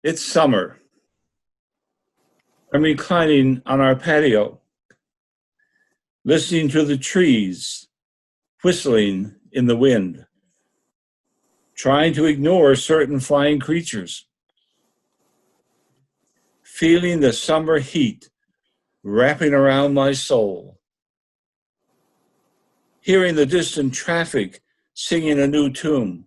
It's summer. I'm reclining on our patio, listening to the trees whistling in the wind, trying to ignore certain flying creatures, feeling the summer heat wrapping around my soul, hearing the distant traffic singing a new tune,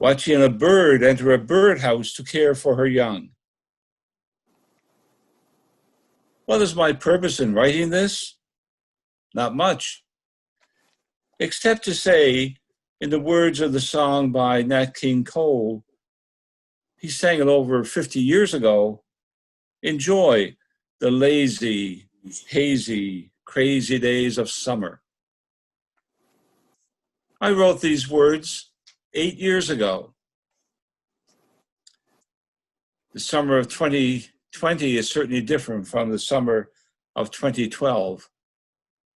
watching a bird enter a birdhouse to care for her young. What is my purpose in writing this? Not much, except to say, in the words of the song by Nat King Cole, he sang it over 50 years ago, enjoy the lazy, hazy, crazy days of summer. I wrote these words 8 years ago. The summer of 2020 is certainly different from the summer of 2012,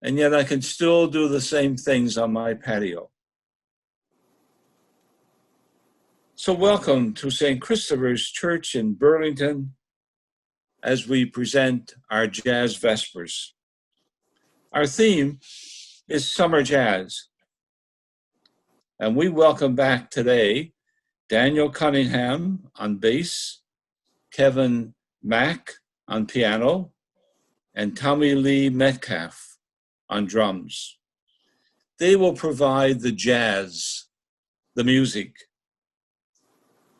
and yet I can still do the same things on my patio. So welcome to St. Christopher's Church in Burlington as we present our Jazz Vespers. Our theme is summer jazz, and we welcome back today Daniel Cunningham on bass, Kevin Mack on piano, and Tommy-Lee Metcalfe on drums. They will provide the jazz, the music.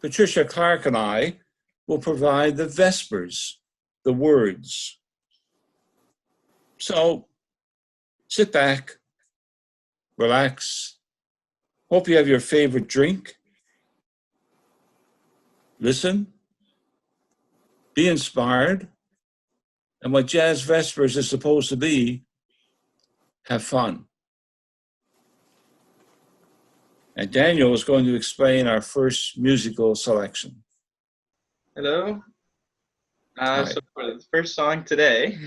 Patricia Clark and I will provide the vespers, the words. So sit back, relax. Hope you have your favorite drink. Listen, be inspired, and what Jazz Vespers is supposed to be, have fun. And Daniel is going to explain our first musical selection. Hello. So for the first song today,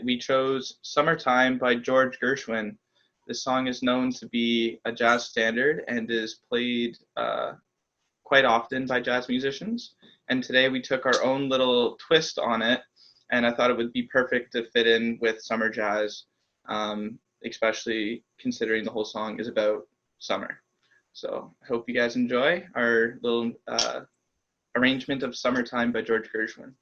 we chose Summertime by George Gershwin. This song is known to be a jazz standard and is played quite often by jazz musicians. And today we took our own little twist on it, and I thought it would be perfect to fit in with summer jazz, especially considering the whole song is about summer. So I hope you guys enjoy our little arrangement of Summertime by George Gershwin.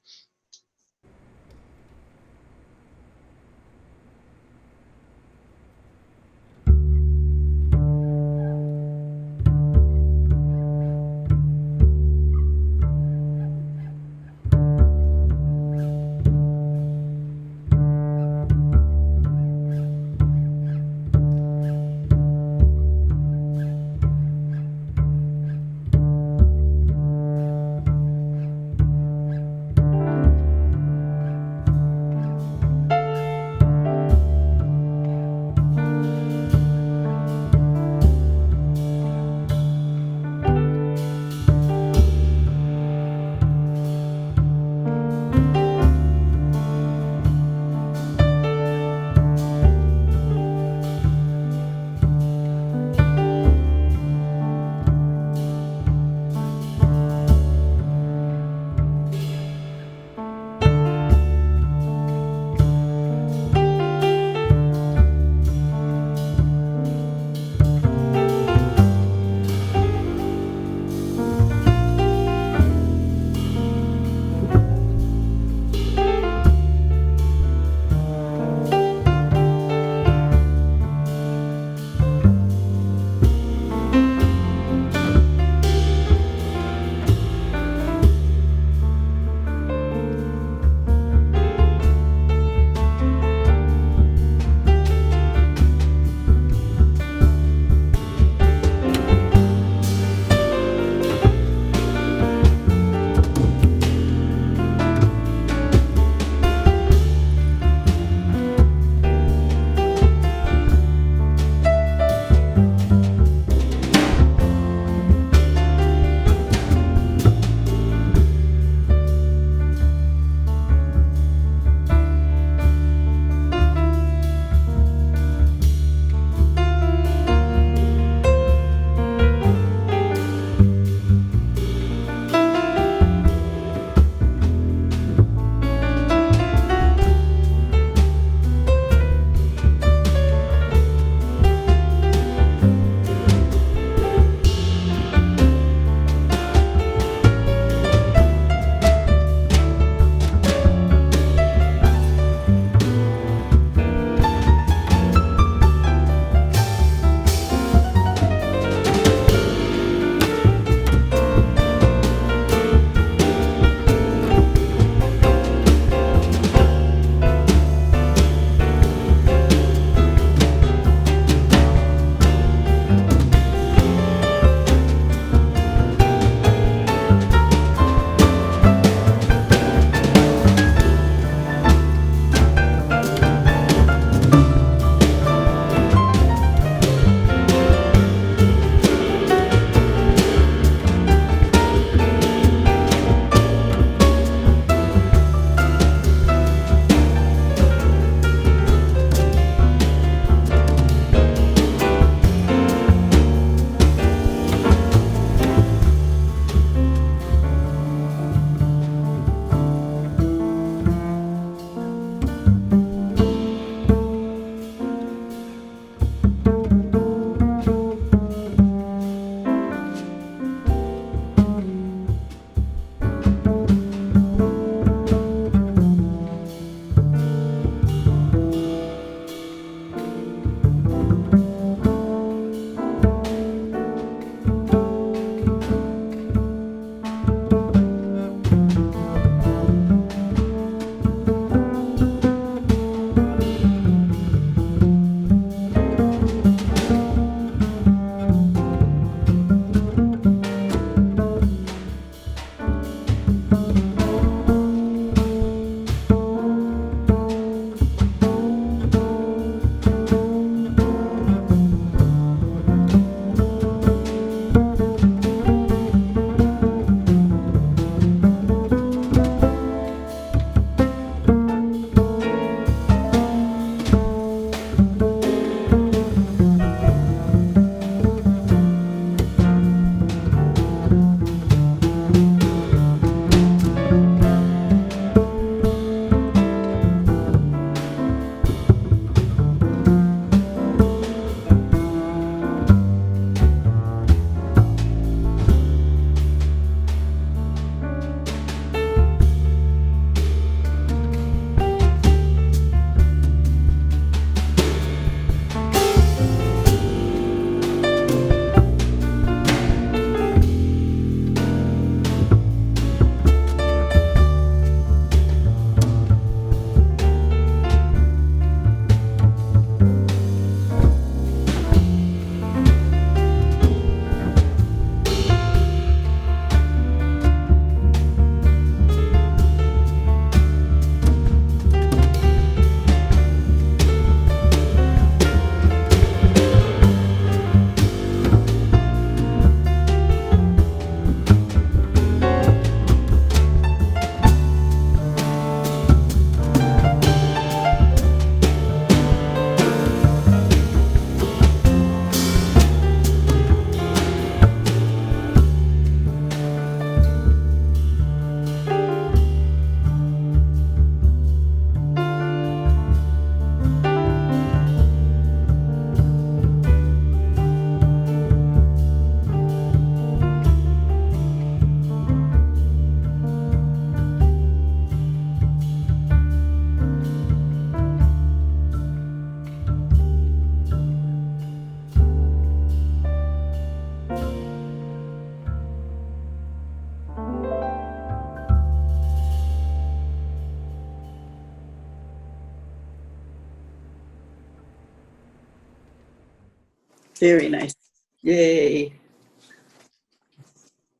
Very nice. Yay.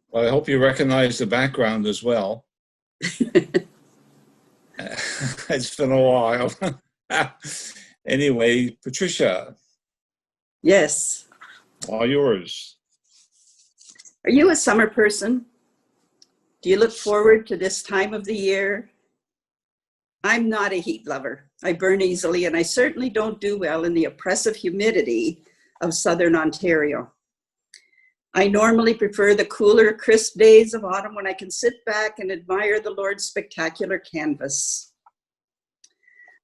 Well, I hope you recognize the background as well. It's been a while. Anyway, Patricia, Yes. all yours. Are you a summer person? Do you look forward to this time of the year? I'm not a heat lover. I burn easily, and I certainly don't do well in the oppressive humidity of southern Ontario. I normally prefer the cooler, crisp days of autumn when I can sit back and admire the Lord's spectacular canvas.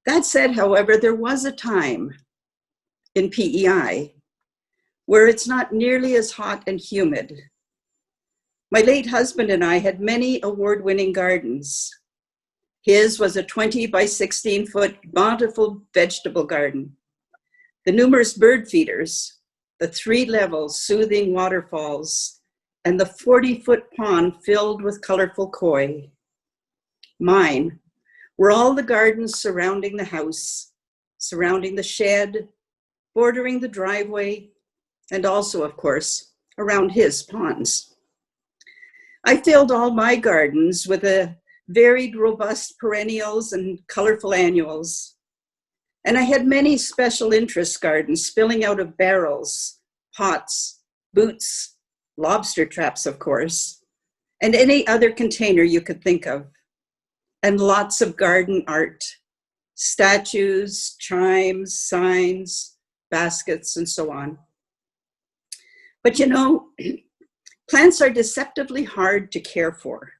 That said, however, there was a time in PEI where it's not nearly as hot and humid. My late husband and I had many award-winning gardens. His was a 20 by 16 foot bountiful vegetable garden. The numerous bird feeders, the 3-level soothing waterfalls, and the 40-foot pond filled with colorful koi. Mine were all the gardens surrounding the house, surrounding the shed, bordering the driveway, and also, of course, around his ponds. I filled all my gardens with a varied, robust perennials and colorful annuals. And I had many special interest gardens spilling out of barrels, pots, boots, lobster traps, of course, and any other container you could think of. And lots of garden art, statues, chimes, signs, baskets, and so on. But you know, plants are deceptively hard to care for.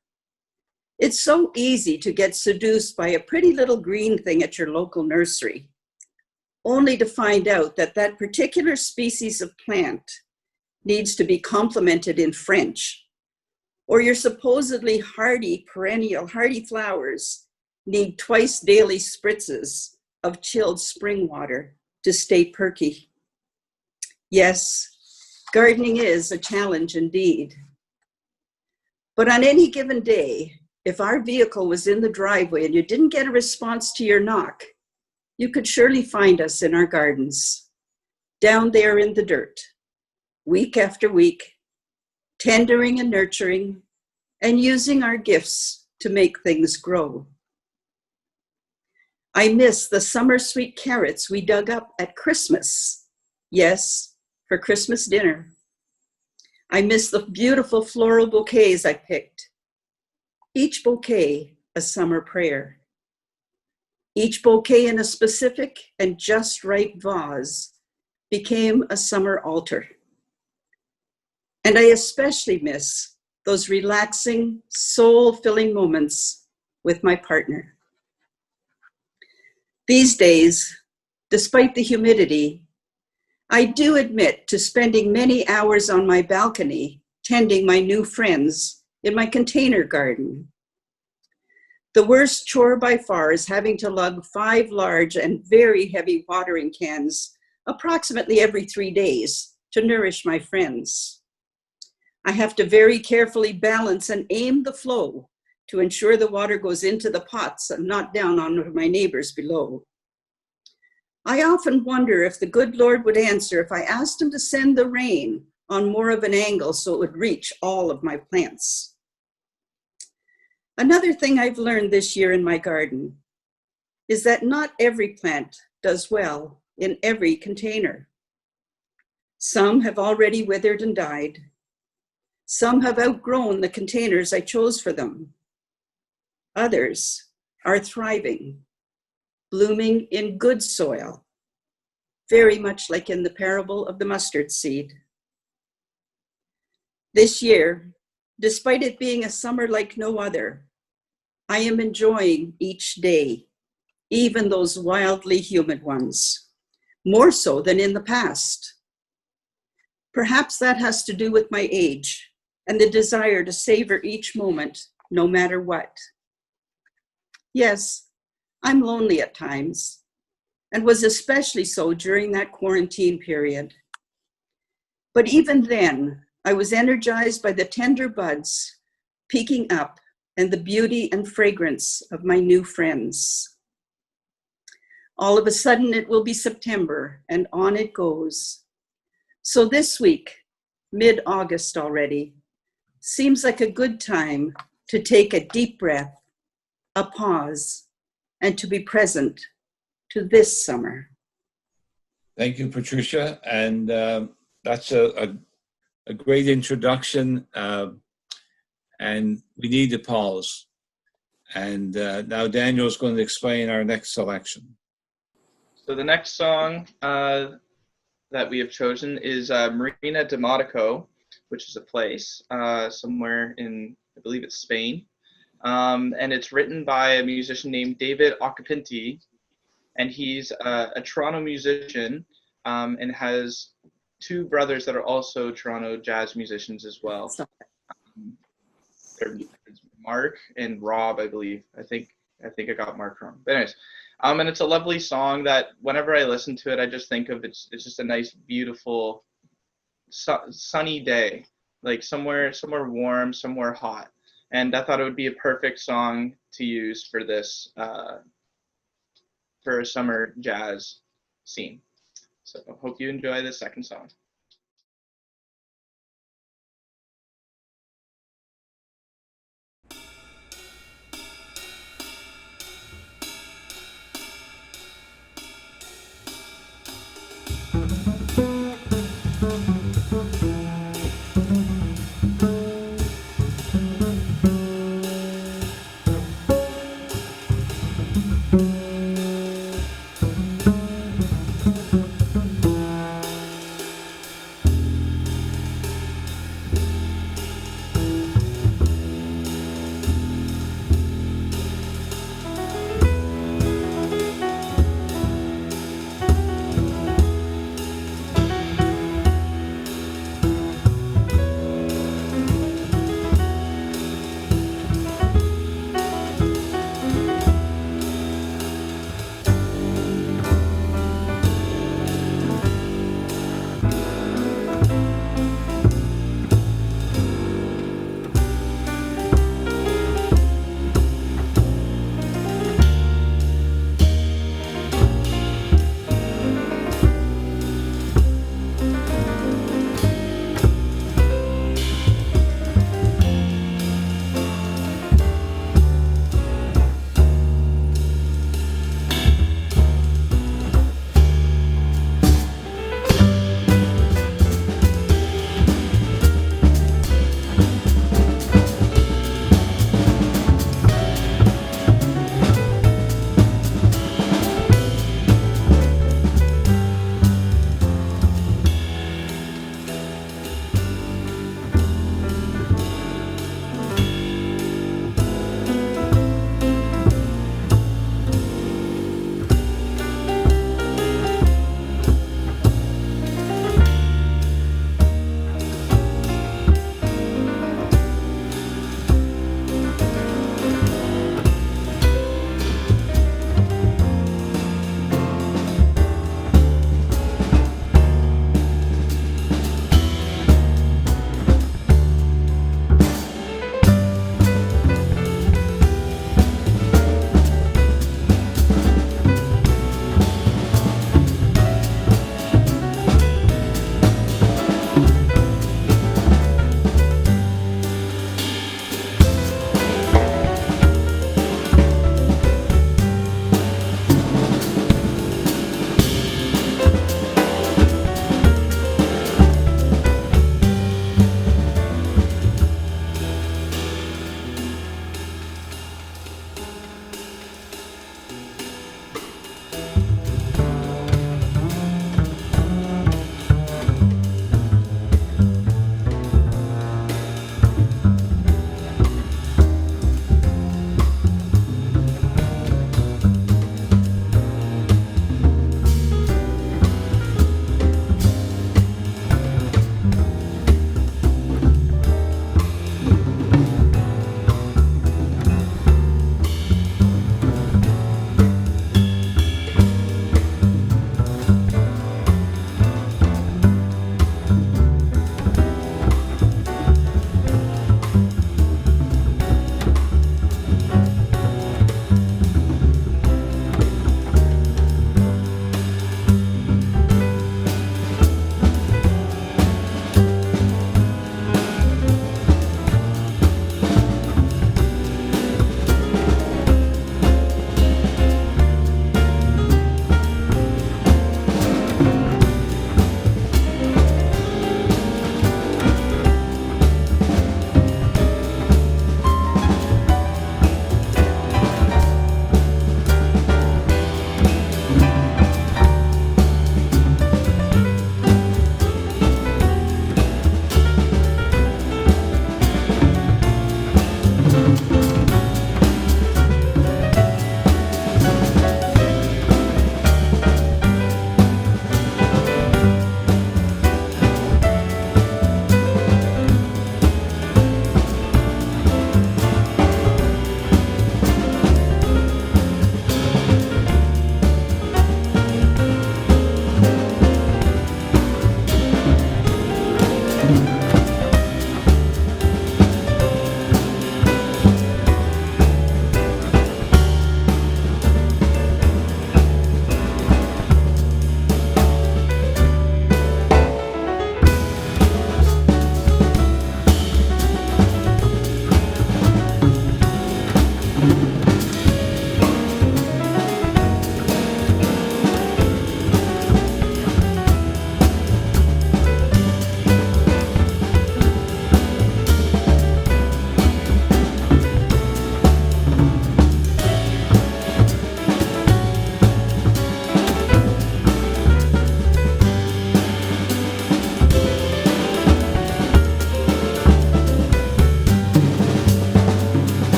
It's so easy to get seduced by a pretty little green thing at your local nursery, only to find out that that particular species of plant needs to be complimented in French, or your supposedly hardy, perennial, hardy flowers need twice daily spritzes of chilled spring water to stay perky. Yes, gardening is a challenge indeed. But on any given day, if our vehicle was in the driveway and you didn't get a response to your knock, you could surely find us in our gardens, down there in the dirt, week after week, tendering and nurturing, and using our gifts to make things grow. I miss the summer sweet carrots we dug up at Christmas. Yes, for Christmas dinner. I miss the beautiful floral bouquets I picked. Each bouquet a summer prayer. Each bouquet in a specific and just right vase became a summer altar. And I especially miss those relaxing, soul-filling moments with my partner. These days, despite the humidity, I do admit to spending many hours on my balcony tending my new friends in my container garden. The worst chore by far is having to lug 5 large and very heavy watering cans approximately every 3 days to nourish my friends. I have to very carefully balance and aim the flow to ensure the water goes into the pots and not down on my neighbors below. I often wonder if the good Lord would answer if I asked him to send the rain on more of an angle so it would reach all of my plants. Another thing I've learned this year in my garden is that not every plant does well in every container. Some have already withered and died. Some have outgrown the containers I chose for them. Others are thriving, blooming in good soil, very much like in the parable of the mustard seed. This year, despite it being a summer like no other, I am enjoying each day, even those wildly humid ones, more so than in the past. Perhaps that has to do with my age and the desire to savor each moment, no matter what. Yes, I'm lonely at times, and was especially so during that quarantine period. But even then, I was energized by the tender buds peeking up and the beauty and fragrance of my new friends. All of a sudden, it will be September, and on it goes. So this week, mid-August already, seems like a good time to take a deep breath, a pause, and to be present to this summer. Thank you, Patricia. And that's a great introduction. And we need to pause. And now Daniel is going to explain our next selection. So the next song that we have chosen is Marina de Monaco, which is a place somewhere in, I believe it's Spain. And it's written by a musician named David Occhipinti, and he's a Toronto musician and has two brothers that are also Toronto jazz musicians as well. They're Mark and Rob, I believe. I think I got Mark wrong. But anyways, and it's a lovely song that whenever I listen to it, I just think of it's just a nice, beautiful, sunny day, like somewhere warm, somewhere hot. And I thought it would be a perfect song to use for this, for a summer jazz scene. So I hope you enjoy the second song.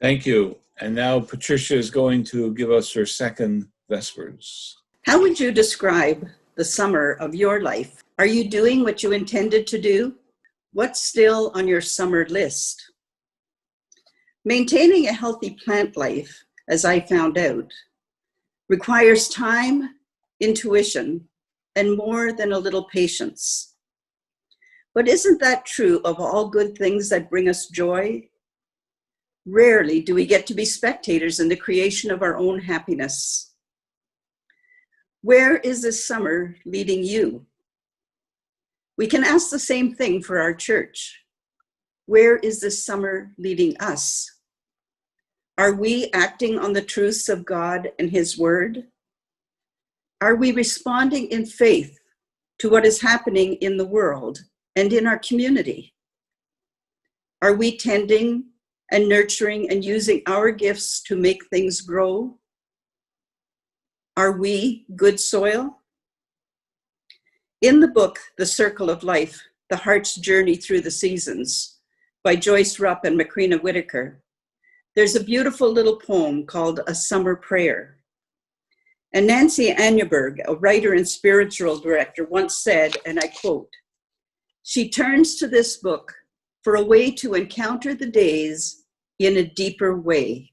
Thank you. And now Patricia is going to give us her second Vespers. How would you describe the summer of your life? Are you doing what you intended to do? What's still on your summer list? Maintaining a healthy plant life, as I found out, requires time, intuition, and more than a little patience. But isn't that true of all good things that bring us joy? Rarely do we get to be spectators in the creation of our own happiness. Where is this summer leading you? We can ask the same thing for our church. Where is this summer leading us? Are we acting on the truths of God and His Word? Are we responding in faith to what is happening in the world and in our community? Are we tending and nurturing and using our gifts to make things grow? Are we good soil? In the book, The Circle of Life, The Heart's Journey Through the Seasons, by Joyce Rupp and Macrina Whitaker, there's a beautiful little poem called A Summer Prayer. And Nancy Anneberg, a writer and spiritual director, once said, and I quote, "She turns to this book for a way to encounter the days in a deeper way,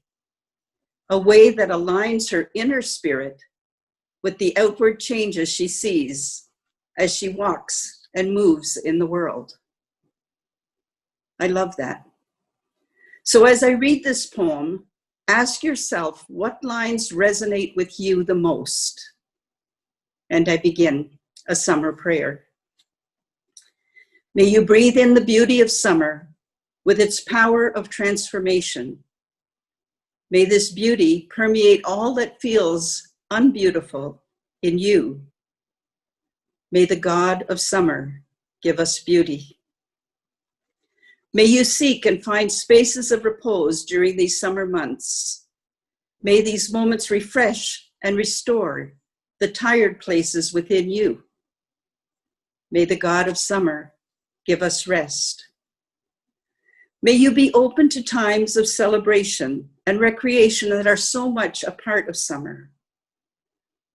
a way that aligns her inner spirit with the outward changes she sees as she walks and moves in the world." I love that. So as I read this poem, ask yourself what lines resonate with you the most. And I begin a summer prayer. May you breathe in the beauty of summer with its power of transformation. May this beauty permeate all that feels unbeautiful in you. May the God of summer give us beauty. May you seek and find spaces of repose during these summer months. May these moments refresh and restore the tired places within you. May the God of summer give us rest. May you be open to times of celebration and recreation that are so much a part of summer.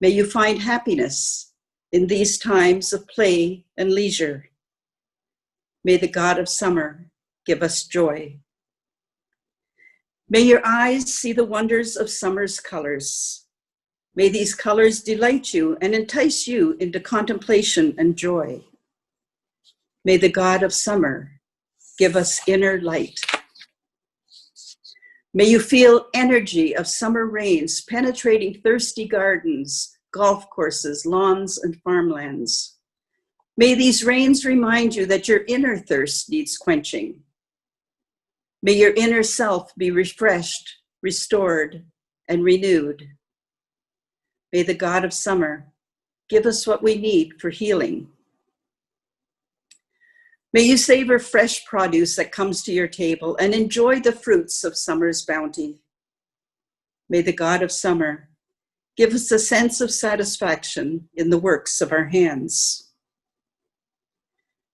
May you find happiness in these times of play and leisure. May the God of summer give us joy. May your eyes see the wonders of summer's colors. May these colors delight you and entice you into contemplation and joy. May the God of summer give us inner light. May you feel energy of summer rains penetrating thirsty gardens, golf courses, lawns, and farmlands. May these rains remind you that your inner thirst needs quenching. May your inner self be refreshed, restored, and renewed. May the God of summer give us what we need for healing. May you savor fresh produce that comes to your table and enjoy the fruits of summer's bounty. May the God of summer give us a sense of satisfaction in the works of our hands.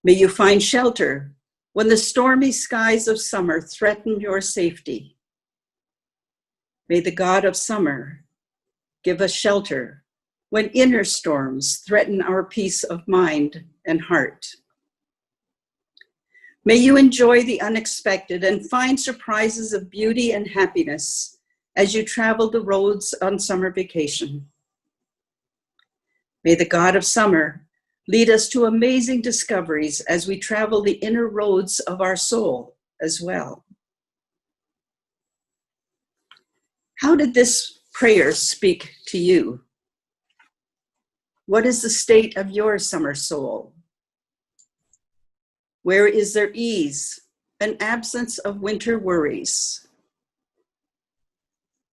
May you find shelter when the stormy skies of summer threaten your safety. May the God of summer give us shelter when inner storms threaten our peace of mind and heart. May you enjoy the unexpected and find surprises of beauty and happiness as you travel the roads on summer vacation. May the God of summer lead us to amazing discoveries as we travel the inner roads of our soul as well. How did this prayer speak to you? What is the state of your summer soul? Where is there ease, an absence of winter worries?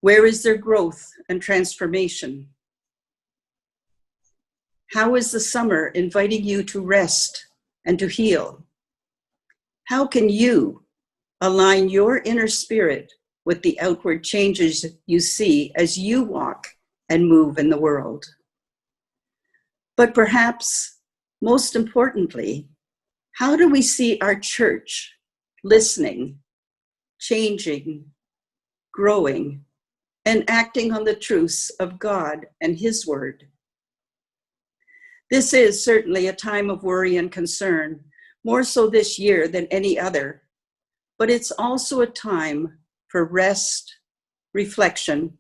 Where is there growth and transformation? How is the summer inviting you to rest and to heal? How can you align your inner spirit with the outward changes you see as you walk and move in the world? But perhaps most importantly, how do we see our church listening, changing, growing, and acting on the truths of God and His Word. This is certainly a time of worry and concern, more so this year than any other, but it's also a time for rest, reflection,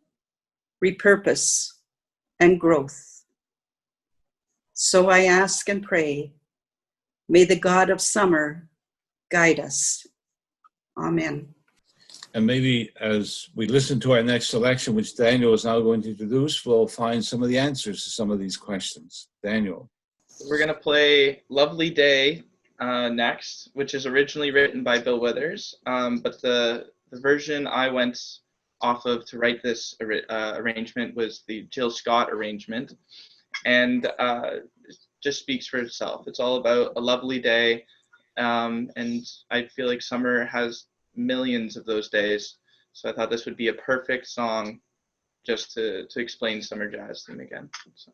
repurpose, and growth. So I ask and pray, may the God of summer guide us. Amen. And maybe as we listen to our next selection, which Daniel is now going to introduce, we'll find some of the answers to some of these questions. Daniel. We're going to play Lovely Day next, which is originally written by Bill Withers, but the version I went off of to write this arrangement was the Jill Scott arrangement, and it just speaks for itself. It's all about a lovely day, and I feel like summer has millions of those days, so I thought this would be a perfect song just to explain summer jazz theme again. So.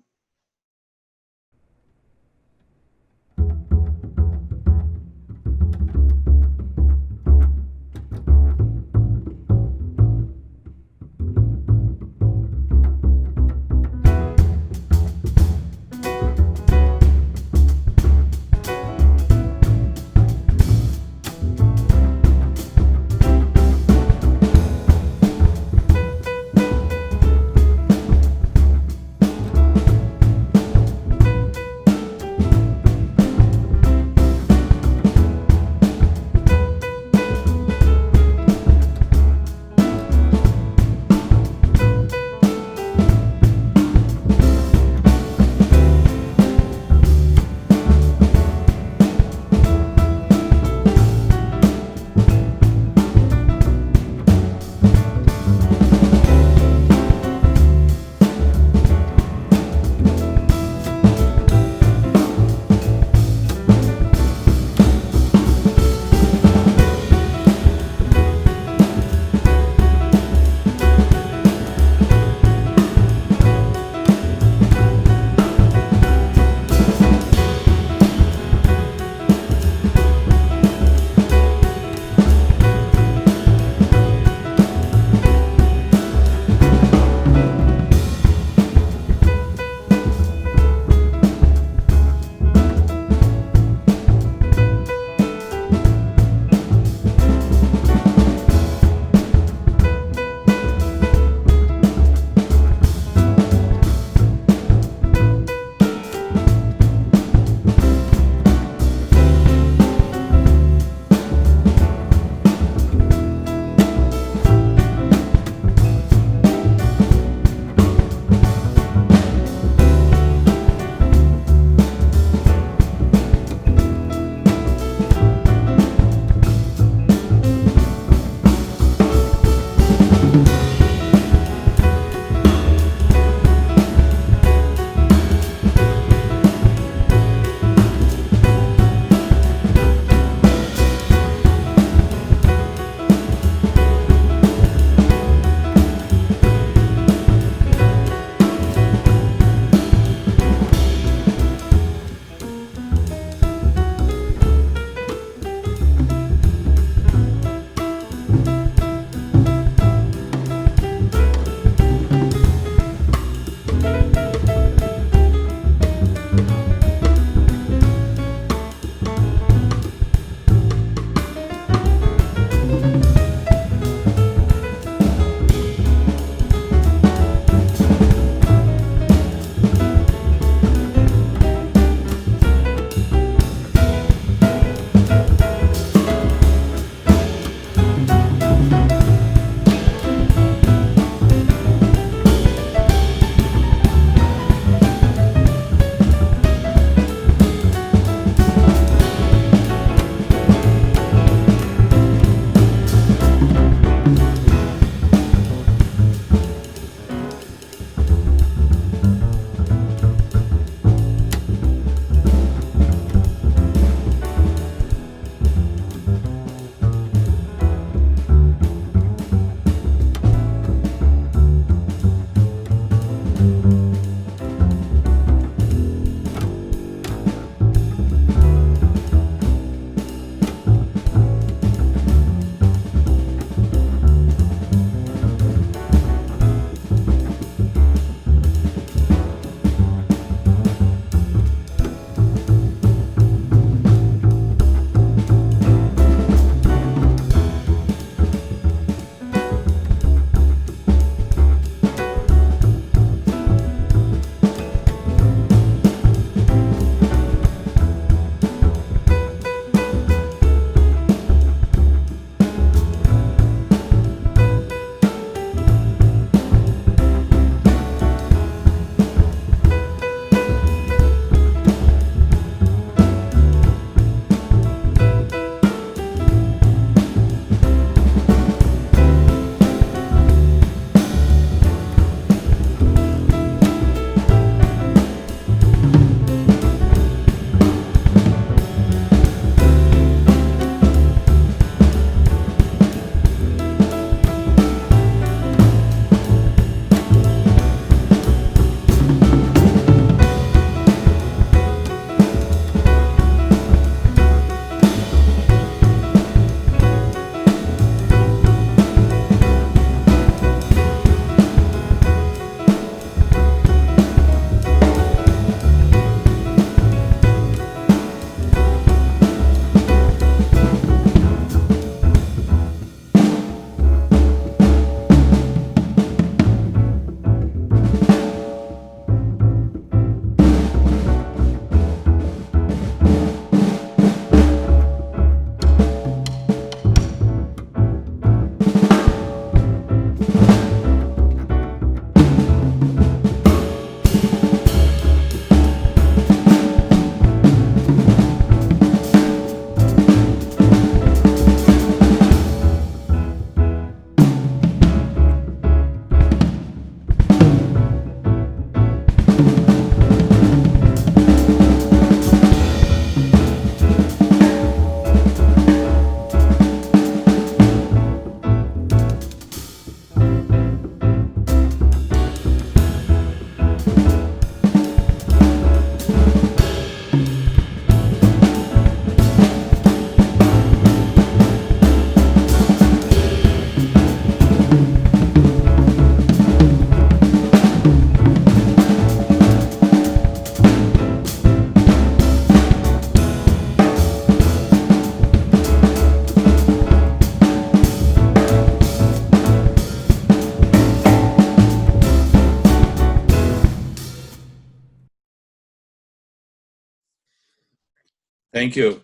Thank you.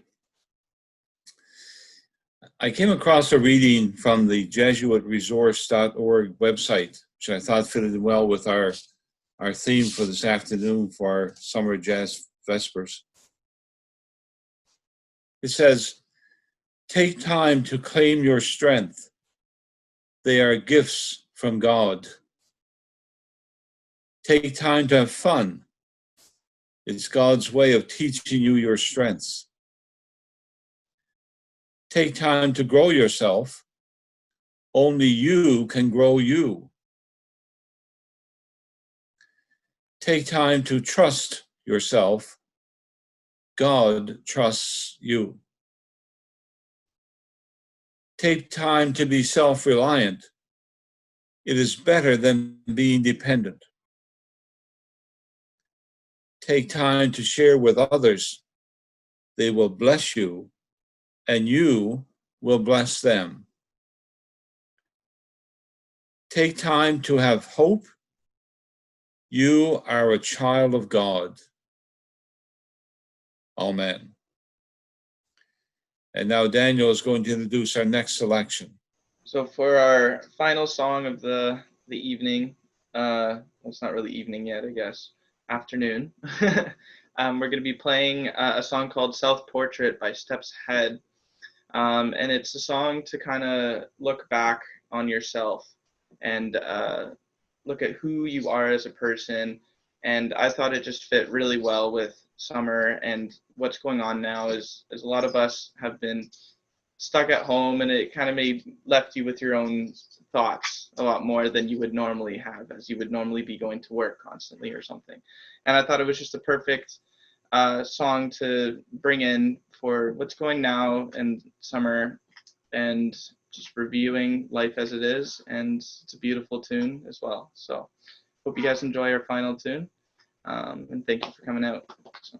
I came across a reading from the JesuitResource.org website, which I thought fitted well with our theme for this afternoon for our summer Jazz Vespers. It says, take time to claim your strength. They are gifts from God. Take time to have fun. It's God's way of teaching you your strengths. Take time to grow yourself. Only you can grow you. Take time to trust yourself. God trusts you. Take time to be self-reliant. It is better than being dependent. Take time to share with others. They will bless you, and you will bless them. Take time to have hope. You are a child of God. Amen. And now Daniel is going to introduce our next selection. So for our final song of the evening, well, it's not really evening yet, I guess, afternoon, we're going to be playing a song called Self-Portrait by Steps Ahead. And it's a song to kind of look back on yourself and look at who you are as a person. And I thought it just fit really well with summer, and what's going on now is a lot of us have been stuck at home, and it kind of left you with your own thoughts a lot more than you would normally have, as you would normally be going to work constantly or something. And I thought it was just a perfect song to bring in for what's going now in summer and just reviewing life as it is. And it's a beautiful tune as well. So hope you guys enjoy our final tune, and thank you for coming out. So.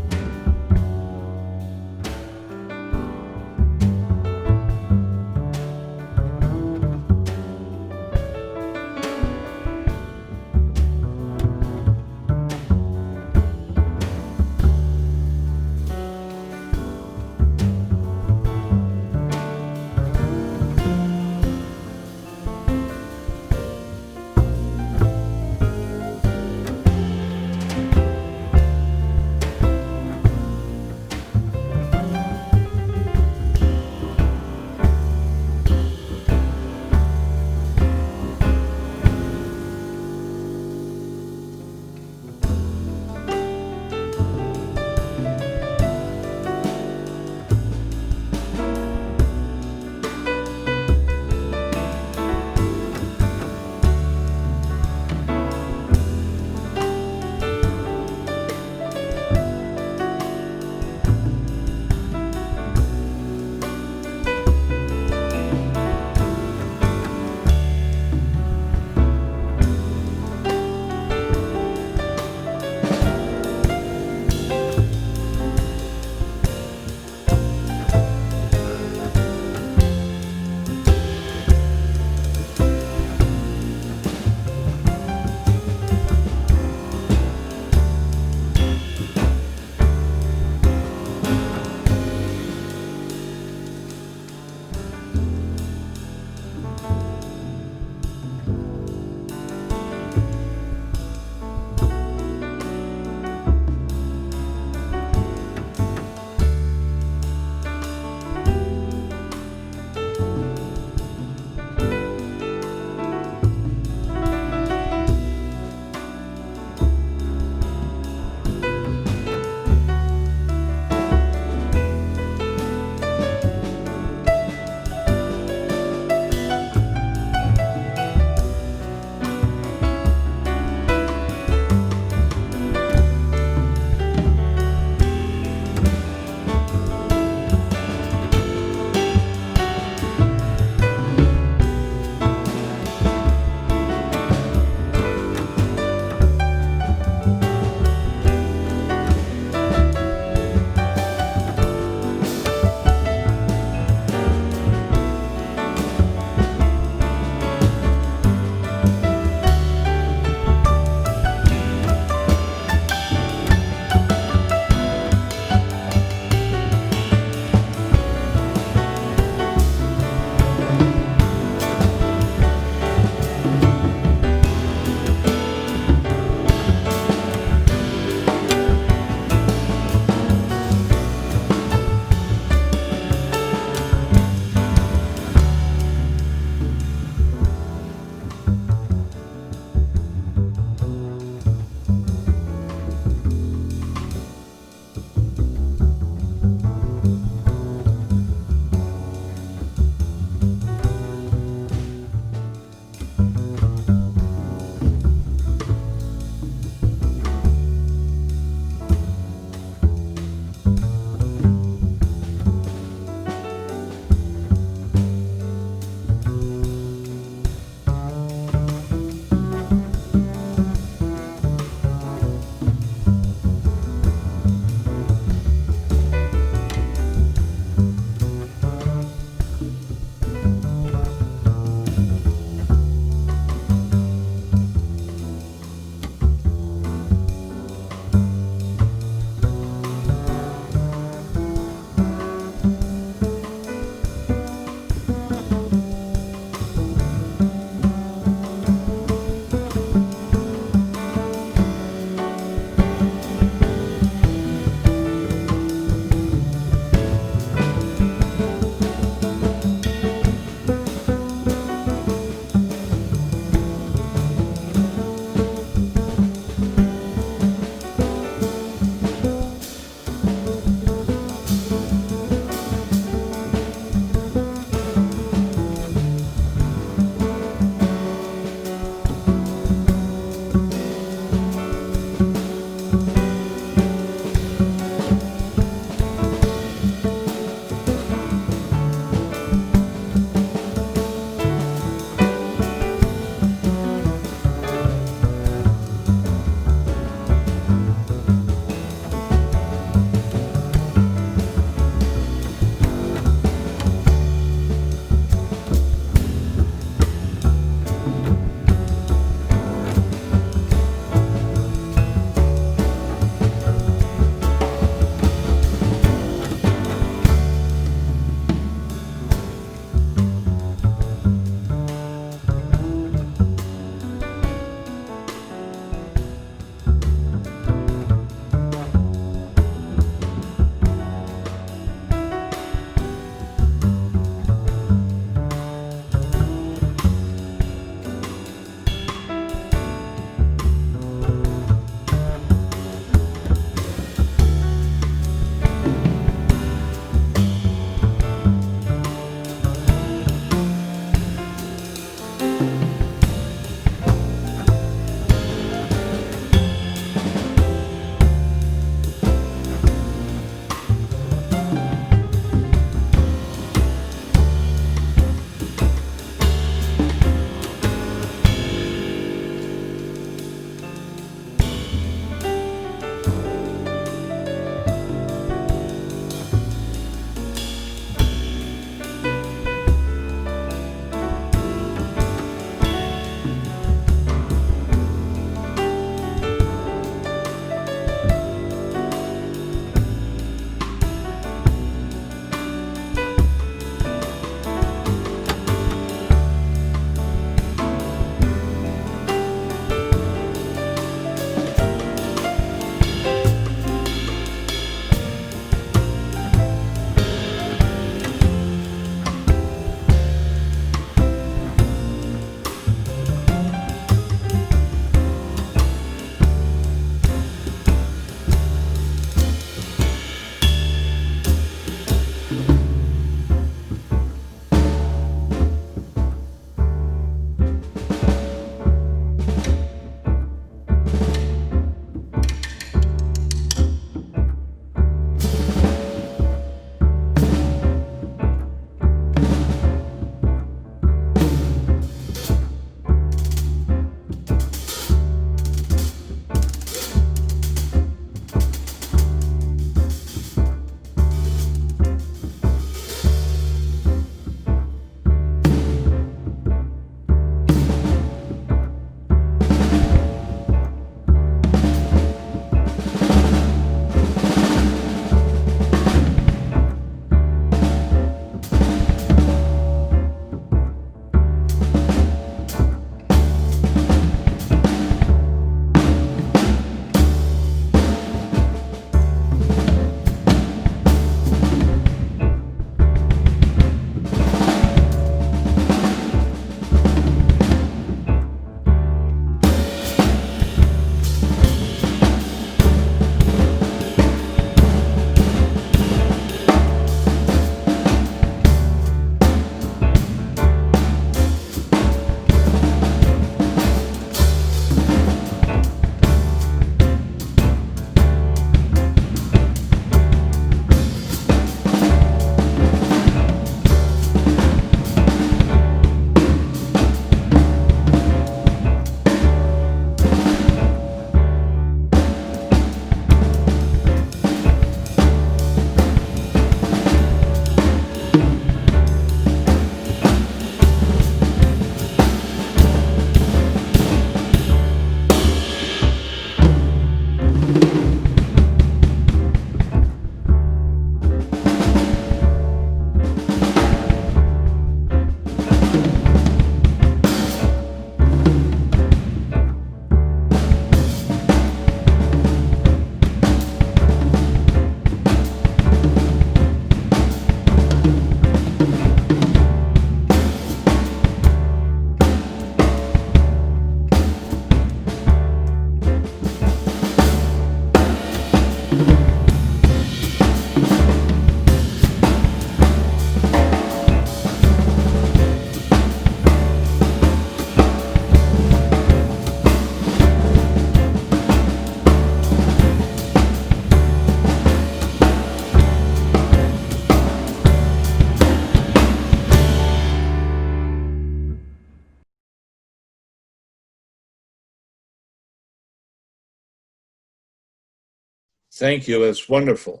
Thank you. It's wonderful.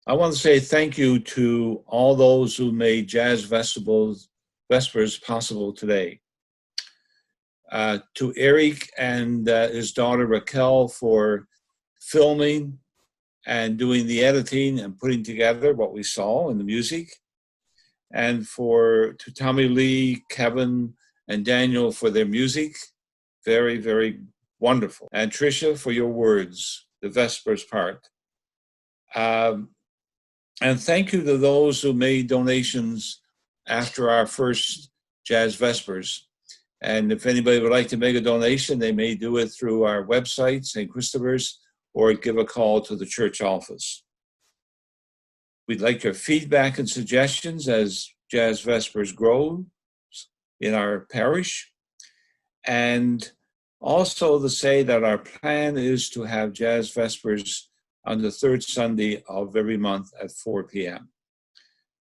I want to say thank you to all those who made Jazz Vespers possible today. To Eric and his daughter Raquel for filming and doing the editing and putting together what we saw in the music. And to Tommy-Lee, Kevin, and Daniel for their music. Very, very wonderful. And Tricia for your words, the Vespers part. And thank you to those who made donations after our first Jazz Vespers. And if anybody would like to make a donation, they may do it through our website, St. Christopher's, or give a call to the church office. We'd like your feedback and suggestions as Jazz Vespers grows in our parish. And also to say that our plan is to have Jazz Vespers on the third Sunday of every month at 4 p.m.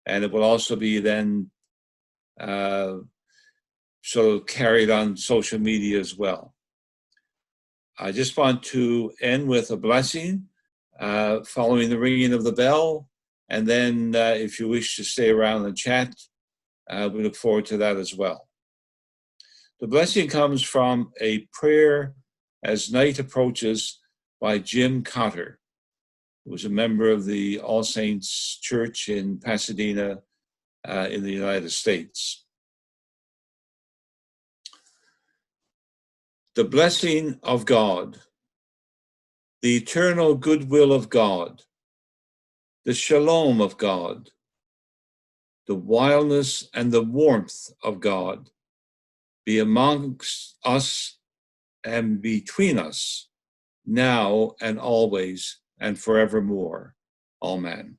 And it will also be then carried on social media as well. I just want to end with a blessing following the ringing of the bell. And then if you wish to stay around and chat, we look forward to that as well. The blessing comes from a prayer as night approaches by Jim Cotter, who was a member of the All Saints Church in Pasadena in the United States. The blessing of God, the eternal goodwill of God, the shalom of God, the wildness and the warmth of God be amongst us and between us, now and always and forevermore. Amen.